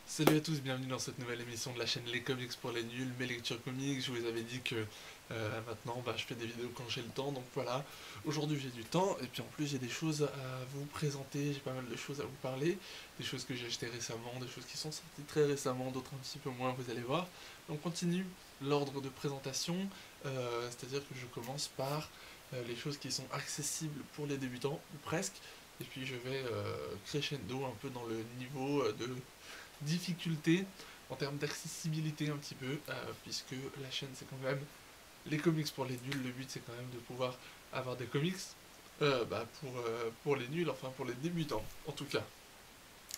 Salut à tous, bienvenue dans cette nouvelle émission de la chaîne Les Comics pour les nuls, mes lectures comics. Je vous avais dit que maintenant je fais des vidéos quand j'ai le temps, donc voilà. Aujourd'hui j'ai du temps et puis en plus j'ai des choses à vous présenter, j'ai pas mal de choses à vous parler, des choses que j'ai achetées récemment, des choses qui sont sorties très récemment, d'autres un petit peu moins, vous allez voir. Donc on continue l'ordre de présentation, c'est-à-dire que je commence par les choses qui sont accessibles pour les débutants, ou presque, et puis je vais crescendo un peu dans le niveau de difficulté en termes d'accessibilité un petit peu, puisque la chaîne c'est quand même les comics pour les nuls, le but c'est quand même de pouvoir avoir des comics pour les nuls, enfin pour les débutants en tout cas.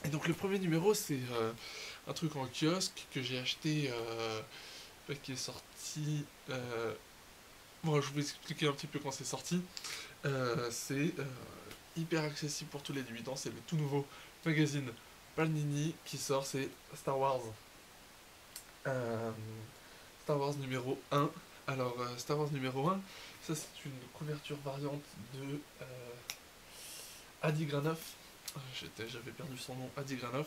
Et donc le premier numéro c'est un truc en kiosque que j'ai acheté, qui est sorti... bon, je vais vous expliquer un petit peu quand c'est sorti. C'est hyper accessible pour tous les débutants, c'est le tout nouveau magazine Panini qui sort, c'est Star Wars. Euh, Star Wars numéro 1. Alors, Star Wars numéro 1, ça c'est une couverture variante de Adi Granoff. J'avais perdu son nom, Adi Granoff.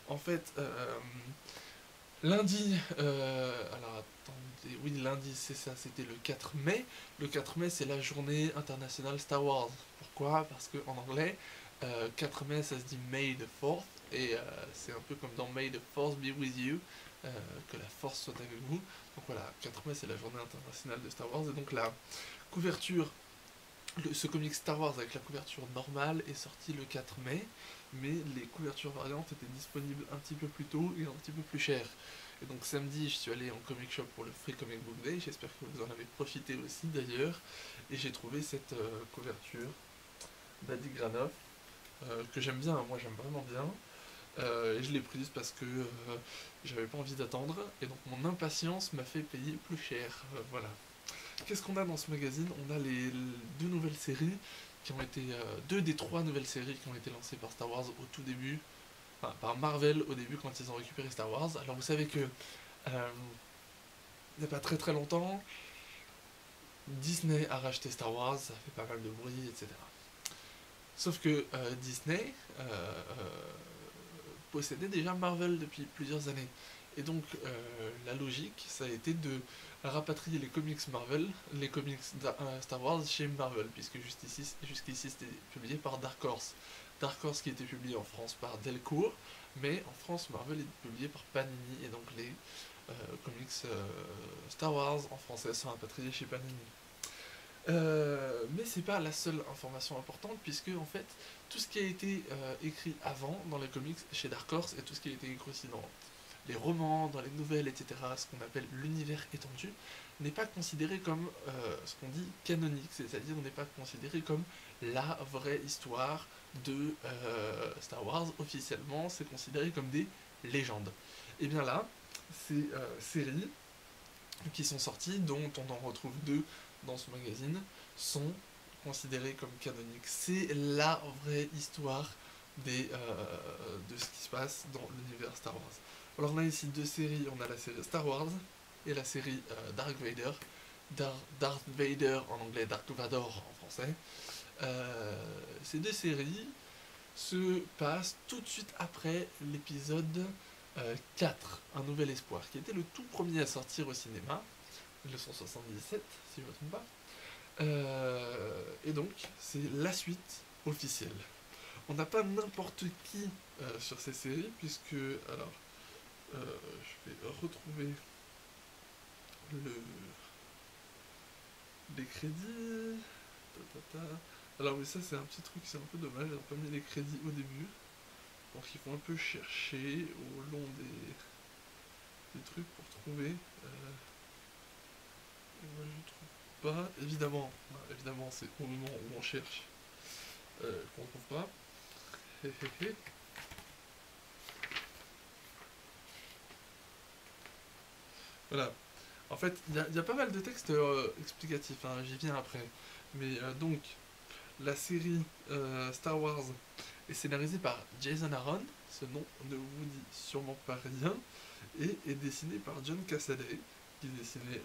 En fait, lundi, alors attendez, oui, lundi c'est ça, c'était le 4 mai. Le 4 mai c'est la journée internationale Star Wars. Pourquoi? Parce qu'en anglais, 4 mai ça se dit May the 4th, et c'est un peu comme dans May the Force be with you, euh, que la force soit avec vous. Donc voilà, 4 mai c'est la journée internationale de Star Wars, et donc la couverture, ce comic Star Wars avec la couverture normale est sorti le 4 mai, mais les couvertures variantes étaient disponibles un petit peu plus tôt et un petit peu plus chères. Et donc samedi, je suis allé en comic shop pour le Free Comic Book Day, j'espère que vous en avez profité aussi d'ailleurs, et j'ai trouvé cette couverture d'Adi Granoff, que j'aime bien, moi j'aime vraiment bien, et je l'ai prise parce que j'avais pas envie d'attendre, et donc mon impatience m'a fait payer plus cher, voilà. Qu'est-ce qu'on a dans ce magazine? On a les deux nouvelles séries qui ont été, deux des trois nouvelles séries qui ont été lancées par Star Wars au tout début, enfin par Marvel au début quand ils ont récupéré Star Wars. Alors vous savez que il n'y a pas très très longtemps, Disney a racheté Star Wars, ça fait pas mal de bruit, etc. Sauf que Disney possédait déjà Marvel depuis plusieurs années. Et donc la logique, ça a été de rapatrier les comics Marvel, les comics Star Wars chez Marvel, puisque jusqu'ici c'était publié par Dark Horse. Dark Horse qui était publié en France par Delcourt, mais en France Marvel est publié par Panini, et donc les comics Star Wars en français sont rapatriés chez Panini. Mais c'est pas la seule information importante, puisque en fait tout ce qui a été écrit avant dans les comics chez Dark Horse, et tout ce qui a été écrit aussi dans les romans, dans les nouvelles, etc., ce qu'on appelle l'univers étendu, n'est pas considéré comme ce qu'on dit canonique, c'est-à-dire n'est pas considéré comme la vraie histoire de Star Wars. Officiellement, c'est considéré comme des légendes. Et bien là, ces séries qui sont sorties, dont on en retrouve deux dans ce magazine, sont considérées comme canoniques. C'est la vraie histoire de ce qui se passe dans l'univers Star Wars. Alors on a ici deux séries, on a la série Star Wars et la série Dark Vader. Darth Vader en anglais, Dark Vador en français. Ces deux séries se passent tout de suite après l'épisode 4, Un Nouvel Espoir, qui était le tout premier à sortir au cinéma, 1977, si je ne me trompe pas. Et donc, c'est la suite officielle. On n'a pas n'importe qui sur ces séries, puisque, alors, je vais retrouver le, les crédits. Ta, ta, ta. Alors, mais ça, c'est un petit truc, c'est un peu dommage, ils n'ont pas mis les crédits au début. Donc, il faut un peu chercher au long des trucs pour trouver. Et moi, je trouve pas. Évidemment, évidemment, c'est au moment où on cherche qu'on trouve pas. Hé, hé, hé. Voilà. En fait, il y a pas mal de textes explicatifs, hein, j'y viens après. Mais donc, la série Star Wars est scénarisée par Jason Aaron, ce nom ne vous dit sûrement pas rien, et est dessinée par John Cassaday, qui dessinait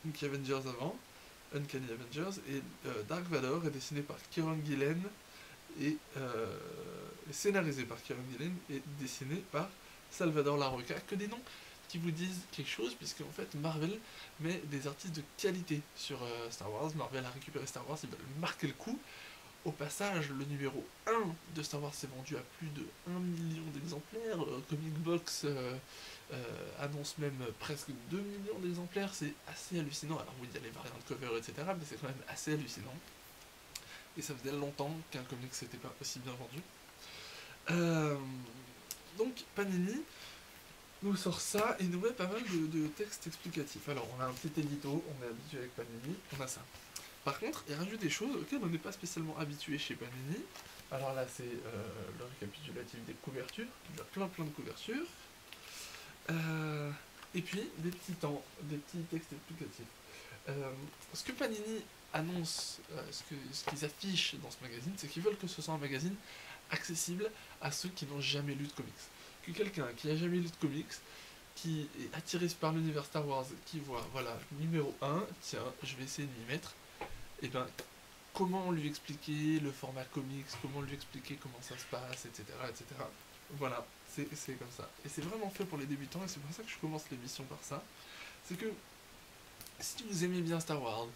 Uncanny Avengers avant, Uncanny Avengers, et Dark Vador est dessiné par Kieron Gillen scénarisé par Kieron Gillen et dessiné par Salvador Larroca, que des noms qui vous disent quelque chose, puisque en fait Marvel met des artistes de qualité sur Star Wars. Marvel a récupéré Star Wars, ils veulent marquer le coup. Au passage, le numéro 1 de Star Wars s'est vendu à plus de 1 million d'exemplaires. Comic Box annonce même presque 2 millions d'exemplaires. C'est assez hallucinant. Alors oui, il y a les variantes cover, etc. Mais c'est quand même assez hallucinant. Et ça faisait longtemps qu'un comic s'était pas aussi bien vendu. Donc Panini nous sort ça et nous met pas mal de textes explicatifs. Alors on a un petit édito, on est habitué avec Panini, on a ça. Par contre, il rajoute des choses auxquelles on n'est pas spécialement habitué chez Panini. Alors là, c'est le récapitulatif des couvertures. Il y a plein de couvertures. Et puis, des petits textes explicatifs. Ce que Panini annonce, ce qu'ils affichent dans ce magazine, c'est qu'ils veulent que ce soit un magazine accessible à ceux qui n'ont jamais lu de comics. Que quelqu'un qui n'a jamais lu de comics, qui est attiré par l'univers Star Wars, qui voit, voilà, numéro 1, tiens, je vais essayer de m'y mettre, et bien, comment lui expliquer le format comics, comment lui expliquer comment ça se passe, etc. etc. Voilà, c'est comme ça. Et c'est vraiment fait pour les débutants, et c'est pour ça que je commence l'émission par ça. C'est que si vous aimez bien Star Wars,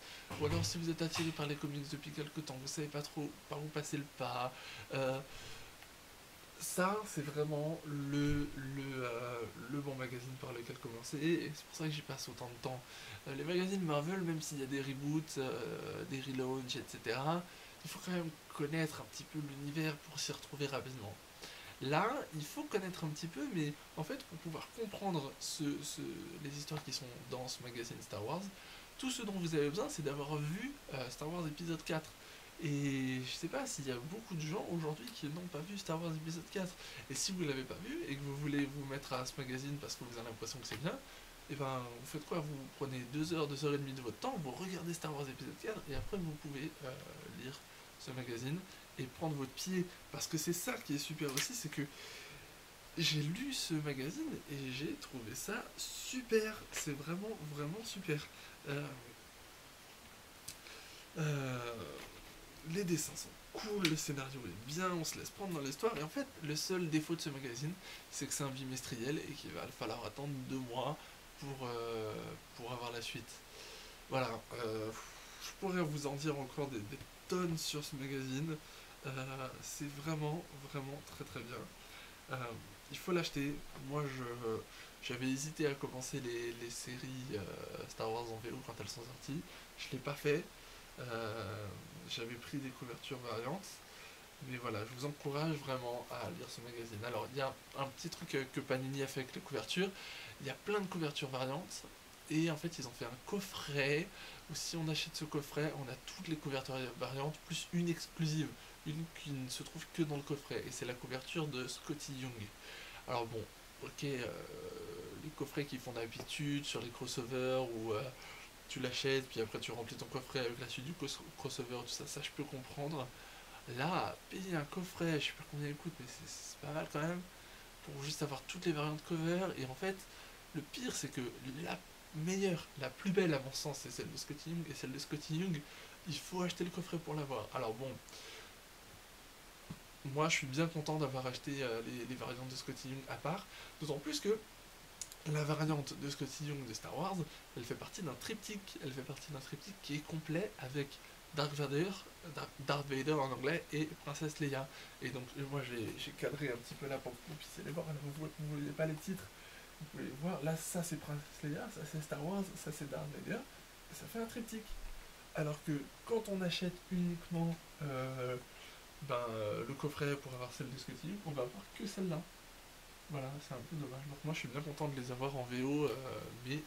ou alors si vous êtes attiré par les comics depuis quelques temps, vous savez pas trop par où passer le pas, ça c'est vraiment le bon magazine par lequel commencer, et c'est pour ça que j'y passe autant de temps. Les magazines Marvel, même s'il y a des reboots, des relaunchs, etc., il faut quand même connaître un petit peu l'univers pour s'y retrouver rapidement. Là, il faut connaître un petit peu, mais en fait, pour pouvoir comprendre les histoires qui sont dans ce magazine Star Wars, tout ce dont vous avez besoin, c'est d'avoir vu Star Wars épisode 4. Et je sais pas s'il y a beaucoup de gens aujourd'hui qui n'ont pas vu Star Wars épisode 4. Et si vous l'avez pas vu et que vous voulez vous mettre à ce magazine parce que vous avez l'impression que c'est bien, et ben vous faites quoi? Vous prenez 2 heures, 2 heures et demie de votre temps, vous regardez Star Wars épisode 4 et après vous pouvez lire ce magazine et prendre votre pied. Parce que c'est ça qui est super aussi, c'est que j'ai lu ce magazine et j'ai trouvé ça super. C'est vraiment, vraiment super. Euh, euh, les dessins sont cool, le scénario est bien, on se laisse prendre dans l'histoire. Et en fait, le seul défaut de ce magazine, c'est que c'est un bimestriel et qu'il va falloir attendre 2 mois pour avoir la suite. Voilà, je pourrais vous en dire encore des tonnes sur ce magazine. C'est vraiment, vraiment très très bien. Euh, il faut l'acheter. Moi, j'avais hésité à commencer les séries Star Wars en VO quand elles sont sorties. Je ne l'ai pas fait. J'avais pris des couvertures variantes. Mais voilà, je vous encourage vraiment à lire ce magazine. Alors, il y a un petit truc que Panini a fait avec les couvertures. Il y a plein de couvertures variantes. Et en fait, ils ont fait un coffret où si on achète ce coffret, on a toutes les couvertures variantes, plus une exclusive. Une qui ne se trouve que dans le coffret. Et c'est la couverture de Scotty Young. Alors bon, ok, les coffrets qui font d'habitude sur les crossovers où tu l'achètes, puis après tu remplis ton coffret avec la suite du crossover, tout ça, ça je peux comprendre. Là, payer un coffret, je sais pas combien il coûte, mais c'est pas mal quand même, pour juste avoir toutes les variantes cover. Et en fait, le pire, c'est que la meilleure, la plus belle à mon sens, c'est celle de Scotty Young, et celle de Scotty Young, il faut acheter le coffret pour l'avoir. Alors bon, moi je suis bien content d'avoir acheté les variantes de Scotty Young à part, d'autant plus que la variante de Scotty Young de Star Wars, elle fait partie d'un triptyque. Elle fait partie d'un triptyque qui est complet avec Darth Vader en anglais et Princesse Leia. Et donc moi j'ai cadré un petit peu là pour que vous puissiez les voir. Là, vous ne voyez pas les titres, vous pouvez les voir. Là ça c'est Princesse Leia, ça c'est Star Wars, ça c'est Darth Vader. Et ça fait un triptyque. Alors que quand on achète uniquement le coffret pour avoir celle de Scotty Young, on va avoir que celle-là. Voilà, c'est un peu dommage. Donc moi je suis bien content de les avoir en VO, mais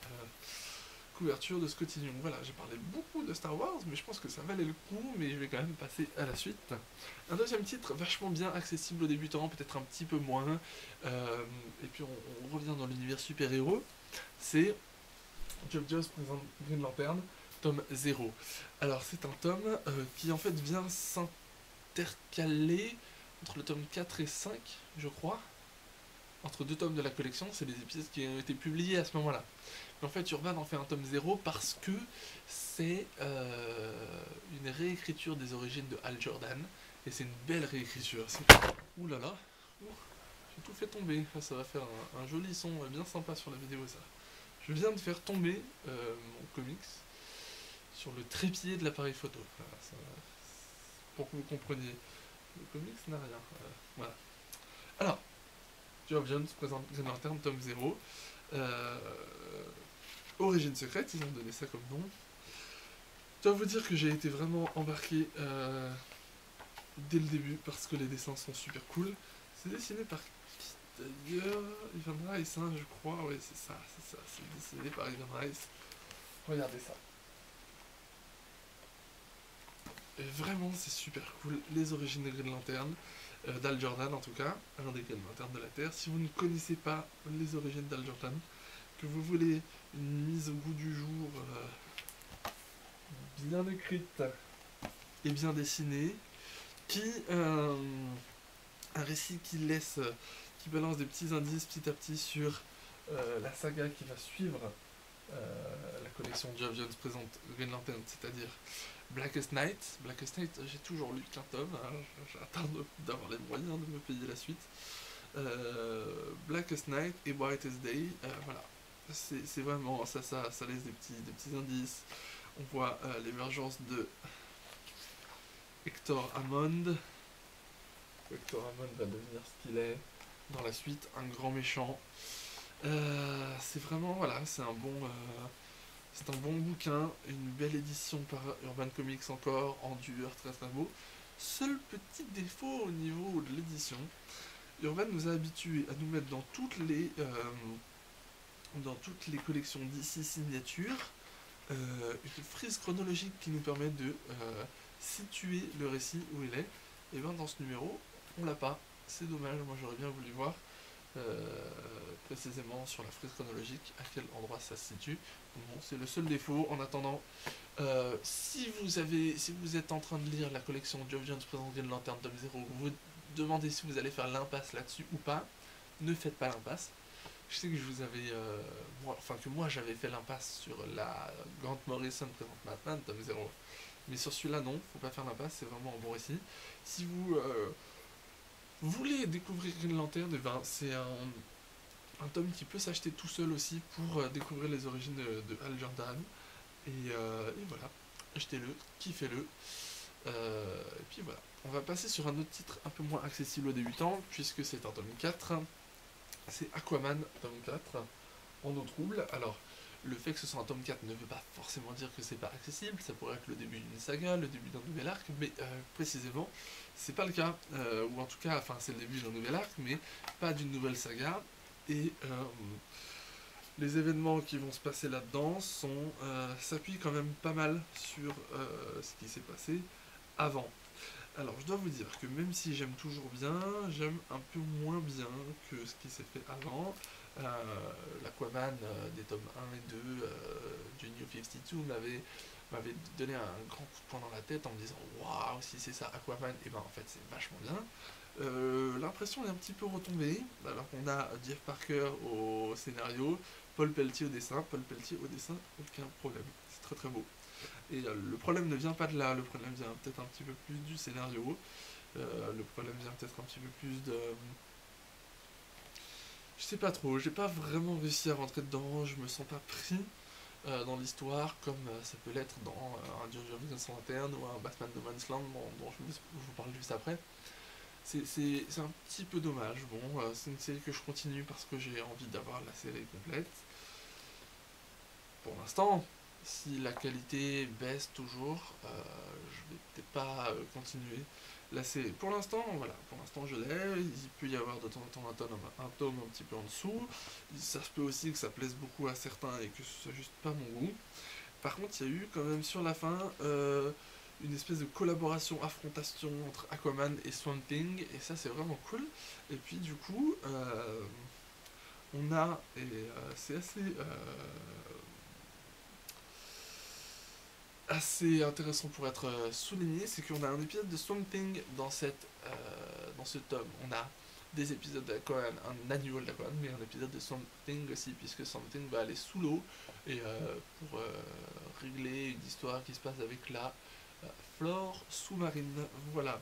couverture de Scotty Young. Voilà, j'ai parlé beaucoup de Star Wars, mais je pense que ça valait le coup, mais je vais quand même passer à la suite. Un deuxième titre vachement bien accessible aux débutants, peut-être un petit peu moins, et puis on revient dans l'univers super-héros, c'est Geoff Johns présente Green Lantern, tome 0. Alors c'est un tome qui en fait vient s'intercaler entre le tome 4 et 5, je crois. Entre 2 tomes de la collection, c'est des épisodes qui ont été publiés à ce moment-là. Mais en fait, Urban en fait un tome 0 parce que c'est une réécriture des origines de Hal Jordan. et c'est une belle réécriture. Ouh là là, j'ai tout fait tomber. Ça va faire un joli son bien sympa sur la vidéo, ça. Je viens de faire tomber mon comics sur le trépied de l'appareil photo. Voilà, pour que vous compreniez, le comics n'a rien. Voilà. Alors, Geoff Jones présente Green Lantern tome 0. Origine secrète, ils ont donné ça comme nom. Je dois vous dire que j'ai été vraiment embarqué dès le début parce que les dessins sont super cool. C'est dessiné par qui d'ailleurs? Ivan Rice, hein, je crois. Oui, c'est ça. C'est dessiné par Ivan Rice. Regardez ça. Et vraiment, c'est super cool. Les origines de Green Lantern, d'Hal Jordan en tout cas, un des Green Lantern de la Terre. Si vous ne connaissez pas les origines d'Hal Jordan, que vous voulez une mise au goût du jour bien écrite et bien dessinée, un récit qui balance des petits indices petit à petit sur la saga qui va suivre la collection Geoff Jones présente Green Lantern, c'est-à-dire Blackest Night. Blackest Night, j'ai toujours lu qu'un tome, hein, j'attends d'avoir les moyens de me payer la suite. Blackest Night et Brightest Day, voilà. C'est vraiment, ça laisse des petits indices. On voit l'émergence de Hector Hammond. Hector Hammond va devenir ce qu'il est dans la suite, un grand méchant. C'est vraiment, voilà, c'est un bon bouquin, une belle édition par Urban Comics encore, en dur, très très beau. Seul petit défaut au niveau de l'édition, Urban nous a habitués à nous mettre dans toutes les collections d'ici signature, une frise chronologique qui nous permet de situer le récit où il est. Et bien dans ce numéro, on l'a pas. C'est dommage, moi j'aurais bien voulu voir précisément sur la frise chronologique à quel endroit ça se situe. Bon, c'est le seul défaut. En attendant, si vous êtes en train de lire la collection Geoff Jones présente Green Lantern tome 0, vous vous demandez si vous allez faire l'impasse là-dessus ou pas, ne faites pas l'impasse. Je sais que je vous avais, moi j'avais fait l'impasse sur la Grant Morrison présente Batman tome 0, mais sur celui-là non, faut pas faire l'impasse, c'est vraiment un bon récit. Si vous voulez découvrir Green Lantern, c'est un tome qui peut s'acheter tout seul aussi pour découvrir les origines de Hal Jordan. Et voilà, achetez-le, kiffez-le. Et puis voilà, on va passer sur un autre titre un peu moins accessible aux débutants, puisque c'est un tome 4. C'est Aquaman, tome 4, en eau trouble. Alors, le fait que ce soit un tome 4 ne veut pas forcément dire que c'est pas accessible, ça pourrait être le début d'une saga, le début d'un nouvel arc, mais précisément, c'est pas le cas. Ou en tout cas, c'est le début d'un nouvel arc, mais pas d'une nouvelle saga. Et les événements qui vont se passer là-dedans s'appuient quand même pas mal sur ce qui s'est passé avant. Alors, je dois vous dire que même si j'aime toujours bien, j'aime un peu moins bien que ce qui s'est fait avant. L'Aquaman des tomes 1 et 2 du New 52 m'avait donné un grand coup de poing dans la tête en me disant waouh, si c'est ça Aquaman, et ben en fait c'est vachement bien. L'impression est un petit peu retombée, alors qu'on a Jeff Parker au scénario, Paul Pelletier au dessin, aucun problème, c'est très très beau. Et le problème ne vient pas de là, le problème vient peut-être un petit peu plus du scénario, le problème vient peut-être un petit peu plus de... Je sais pas trop, j'ai pas vraiment réussi à rentrer dedans, je me sens pas pris dans l'histoire comme ça peut l'être dans un Geoff Jones Lantern ou un Batman No Man's Land dont je vous parle juste après. C'est un petit peu dommage, bon, c'est une série que je continue parce que j'ai envie d'avoir la série complète. Pour l'instant, si la qualité baisse toujours, je vais peut-être pas continuer la série. Pour l'instant, voilà, pour l'instant je l'ai, il peut y avoir de temps en temps un tome un petit peu en dessous, ça se peut aussi que ça plaise beaucoup à certains et que ce soit juste pas mon goût. Par contre, il y a eu quand même sur la fin une espèce de collaboration, affrontation entre Aquaman et Swamp Thing, et ça c'est vraiment cool. Et puis du coup, on a, et c'est assez intéressant pour être souligné, c'est qu'on a un épisode de Swamp Thing dans ce tome. On a des épisodes d'Aquaman, un annual d'Aquaman, mais un épisode de Swamp Thing aussi, puisque Swamp Thing va aller sous l'eau et pour régler une histoire qui se passe avec la flore sous-marine. Voilà.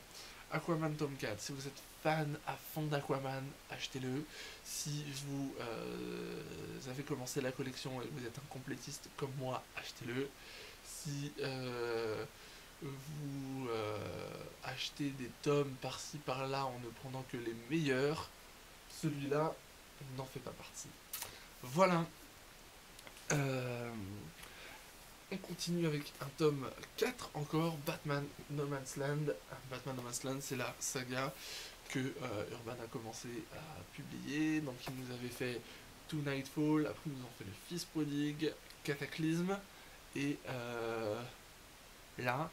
Aquaman tome 4, si vous êtes fan à fond d'Aquaman, achetez-le. Si vous avez commencé la collection et vous êtes un complétiste comme moi, achetez-le. Si vous achetez des tomes par-ci par-là en ne prenant que les meilleurs, celui-là n'en fait pas partie. Voilà. On continue avec un tome 4 encore, Batman No Man's Land. Batman No Man's Land, c'est la saga que Urban a commencé à publier. Donc il nous avait fait To Nightfall, après ils nous ont fait le Fils Prodigue, Cataclysme, et là,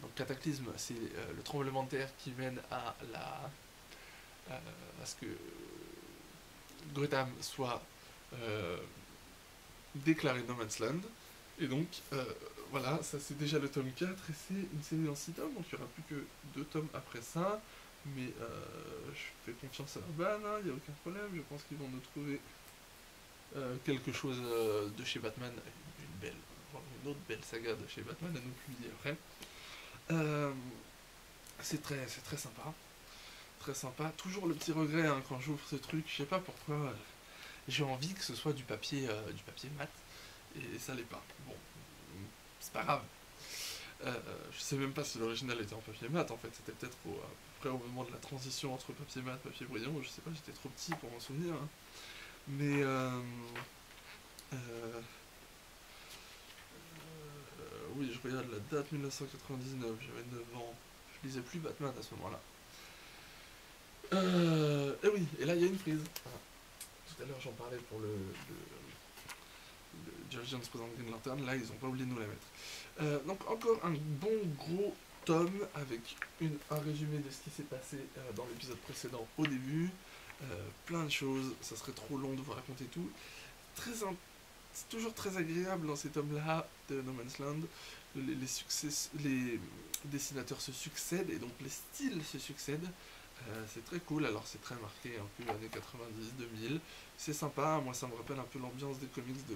donc Cataclysme, c'est le tremblement de terre qui mène à ce que Gotham soit déclaré No Man's Land. Et donc, voilà, ça c'est déjà le tome 4, et c'est une série en 6 tomes, donc il n'y aura plus que 2 tomes après ça. Mais je fais confiance à Urban, il n'y a aucun problème, je pense qu'ils vont nous trouver quelque chose de chez Batman, une autre belle saga de chez Batman à nous publier après. C'est très sympa. Très sympa. Toujours le petit regret quand j'ouvre ce truc, je sais pas pourquoi, j'ai envie que ce soit du papier mat, et ça l'est pas. Bon, c'est pas grave. Je sais même pas si l'original était en papier mat, en fait, c'était peut-être à peu près au moment de la transition entre papier mat et papier brillant, je sais pas, j'étais trop petit pour m'en souvenir. Hein. Mais oui, je regarde la date 1999, j'avais 9 ans, je lisais plus Batman à ce moment-là. Et oui, et là il y a une frise. Voilà. Tout à l'heure j'en parlais pour le Geoff Johns présente Green Lantern, là ils ont pas oublié de nous la mettre. Donc encore un bon gros tome avec un résumé de ce qui s'est passé dans l'épisode précédent au début. Plein de choses, ça serait trop long de vous raconter tout. C'est toujours très agréable dans ces tomes-là de No Man's Land. Les dessinateurs se succèdent et donc les styles se succèdent. C'est très cool, alors c'est très marqué un peu années 90-2000. C'est sympa, moi ça me rappelle un peu l'ambiance des comics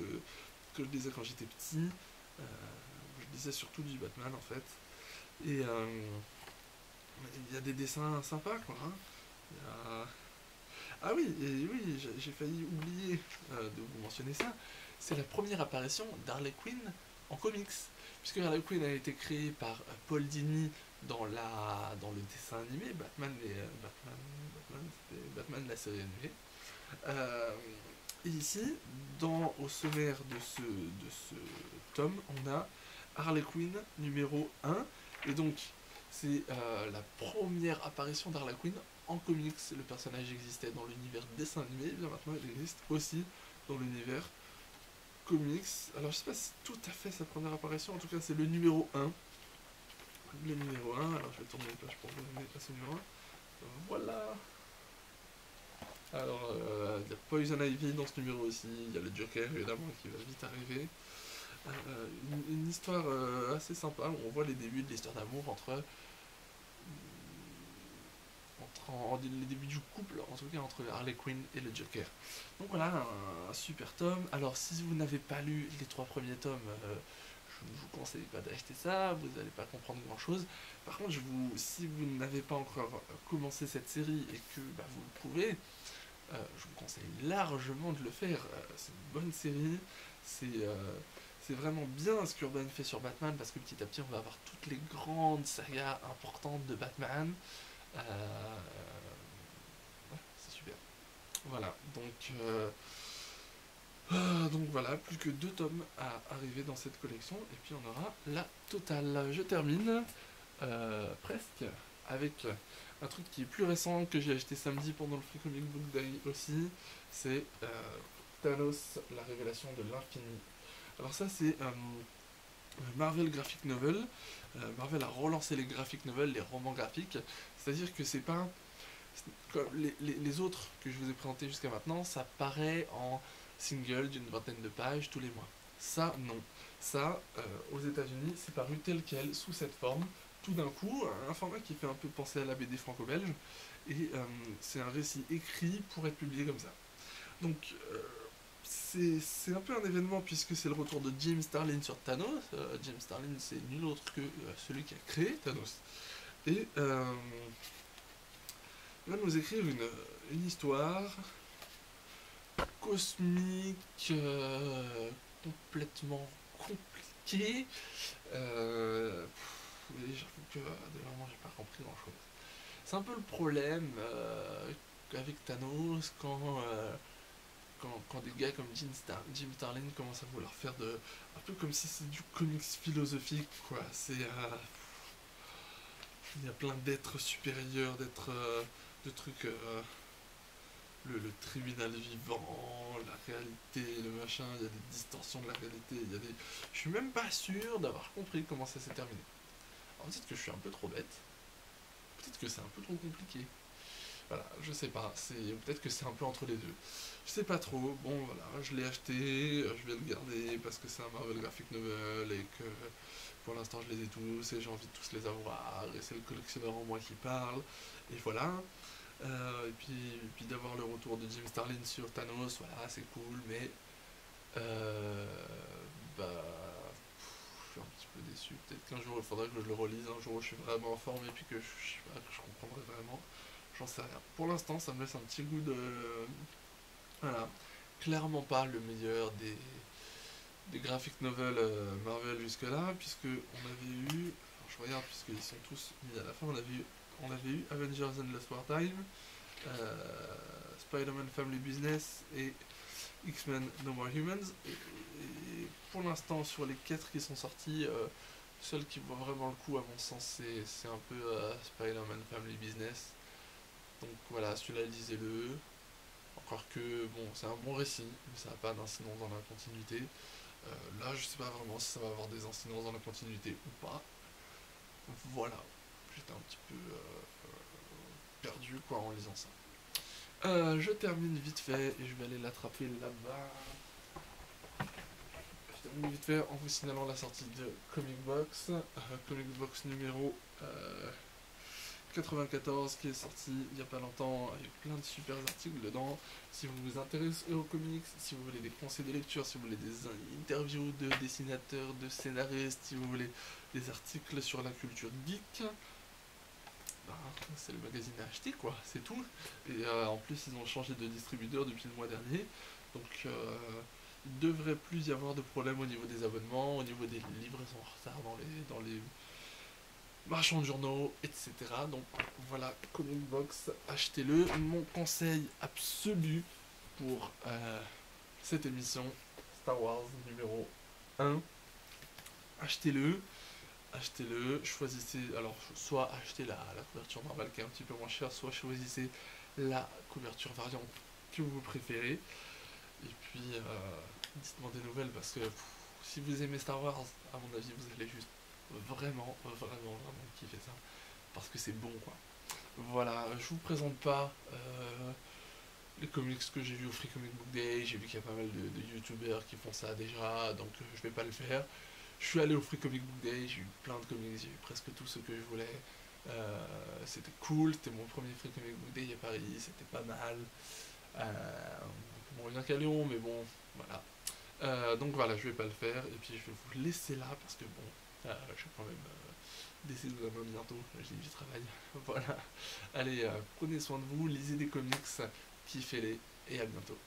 que je lisais quand j'étais petit. Je lisais surtout du Batman en fait. Et il y a des dessins sympas quoi. Hein. Ah oui, j'ai failli oublier de vous mentionner ça. C'est la première apparition d'Harley Quinn en comics. Puisque Harley Quinn a été créée par Paul Dini dans le dessin animé Batman la série animée. Et ici, au sommaire de ce tome, on a Harley Quinn numéro 1. Et donc, c'est la première apparition d'Harley Quinn en comics. Le personnage existait dans l'univers dessin animé, et bien maintenant il existe aussi dans l'univers comics. Alors je sais pas si c'est tout à fait sa première apparition, en tout cas c'est le numéro 1. Le numéro 1, alors je vais tourner une page pour vous donner ce numéro 1. Voilà. Alors, il y a Poison Ivy dans ce numéro aussi, il y a le Joker évidemment qui va vite arriver. Une histoire assez sympa où on voit les débuts de l'histoire d'amour entre les débuts du couple, en tout cas entre Harley Quinn et le Joker. Donc voilà, un super tome. Alors si vous n'avez pas lu les 3 premiers tomes, je ne vous conseille pas d'acheter ça, vous n'allez pas comprendre grand chose. Par contre, si vous n'avez pas encore commencé cette série et que vous le pouvez, je vous conseille largement de le faire. C'est une bonne série, c'est vraiment bien ce qu'Urban fait sur Batman, parce que petit à petit on va avoir toutes les grandes sagas importantes de Batman. Ouais, c'est super. Voilà, donc voilà, plus que 2 tomes à arriver dans cette collection, et puis on aura la totale. Je termine presque avec un truc qui est plus récent, que j'ai acheté samedi pendant le Free Comic Book Day aussi, c'est Thanos, la révélation de l'infini. Alors ça c'est Marvel Graphic Novel. Marvel a relancé les graphic novels, les romans graphiques, c'est-à-dire que c'est pas comme les autres que je vous ai présentés jusqu'à maintenant, ça paraît en single d'une vingtaine de pages tous les mois. Ça, non. Ça, aux États-Unis, c'est paru tel quel, sous cette forme, tout d'un coup, un format qui fait un peu penser à la BD franco-belge, et c'est un récit écrit pour être publié comme ça. Donc, c'est un peu un événement puisque c'est le retour de Jim Starlin sur Thanos. Jim Starlin, c'est nul autre que celui qui a créé Thanos. Et il va nous écrire une histoire cosmique, complètement compliquée. Et j'avoue que vraiment j'ai pas compris grand chose. C'est un peu le problème avec Thanos quand des gars comme Jim Starlin commencent à vouloir faire un peu comme si c'est du comics philosophique, quoi. Il y a plein d'êtres supérieurs, de trucs, le tribunal vivant, la réalité, le machin, il y a des distorsions de la réalité, je suis même pas sûr d'avoir compris comment ça s'est terminé. Alors peut-être que je suis un peu trop bête, peut-être que c'est un peu trop compliqué. Voilà, je sais pas, peut-être que c'est un peu entre les deux. Je sais pas trop, bon voilà, je l'ai acheté, je vais le garder parce que c'est un Marvel Graphic Novel et que pour l'instant je les ai tous et j'ai envie de tous les avoir et c'est le collectionneur en moi qui parle, et voilà. Et puis d'avoir le retour de Jim Starlin sur Thanos, voilà, c'est cool, mais euh, bah, je suis un petit peu déçu. Peut-être qu'un jour il faudrait que je le relise, un jour où je suis vraiment en forme et puis que je sais pas, que je comprendrai vraiment. J'en sais rien. Pour l'instant, ça me laisse un petit goût de. Voilà. Clairement pas le meilleur des graphic novels Marvel jusque-là, puisque on avait eu. Alors je regarde, puisqu'ils sont tous mis à la fin, on avait eu Avengers Endless Wartime, Spider-Man Family Business et X-Men No More Humans. Et pour l'instant, sur les 4 qui sont sortis, seul qui vaut vraiment le coup, à mon sens, c'est un peu Spider-Man Family Business. Donc voilà, celui-là, lisez-le. Encore que, bon, c'est un bon récit, mais ça n'a pas d'incidence dans la continuité. Là, je sais pas vraiment si ça va avoir des incidences dans la continuité ou pas. Voilà, j'étais un petit peu perdu quoi en lisant ça. Je termine vite fait et je vais aller l'attraper là-bas. Je termine vite fait en vous signalant la sortie de Comic Box. Comic Box numéro 94 qui est sorti il n'y a pas longtemps avec plein de super articles dedans. Si vous vous intéressez aux comics, si vous voulez des conseils de lecture, si vous voulez des interviews de dessinateurs, de scénaristes, si vous voulez des articles sur la culture geek, bah, c'est le magazine à acheter quoi, c'est tout. Et en plus ils ont changé de distributeur depuis le mois dernier, donc il ne devrait plus y avoir de problème au niveau des abonnements, au niveau des livraisons en retard dans les marchands de journaux, etc. Donc voilà, Comic Box, achetez-le. Mon conseil absolu pour cette émission Star Wars numéro 1, achetez-le. Achetez-le, choisissez, alors soit achetez la couverture normale qui est un petit peu moins chère, soit choisissez la couverture variante que vous préférez. Et puis dites-moi des nouvelles parce que si vous aimez Star Wars, à mon avis, vous allez juste vraiment, vraiment, vraiment kiffer ça. Parce que c'est bon quoi. Voilà, je vous présente pas les comics que j'ai vus au Free Comic Book Day. J'ai vu qu'il y a pas mal de youtubeurs qui font ça déjà, donc je vais pas le faire. Je suis allé au Free Comic Book Day, j'ai eu plein de comics, j'ai eu presque tout ce que je voulais. C'était cool, c'était mon premier Free Comic Book Day à Paris, c'était pas mal. Bon, rien qu'à Lyon, mais bon, voilà. Donc voilà, je vais pas le faire, et puis je vais vous laisser là, parce que bon, je vais quand même décider de main bientôt, j'ai du travail. Voilà. Allez, prenez soin de vous, lisez des comics, kiffez-les, et à bientôt.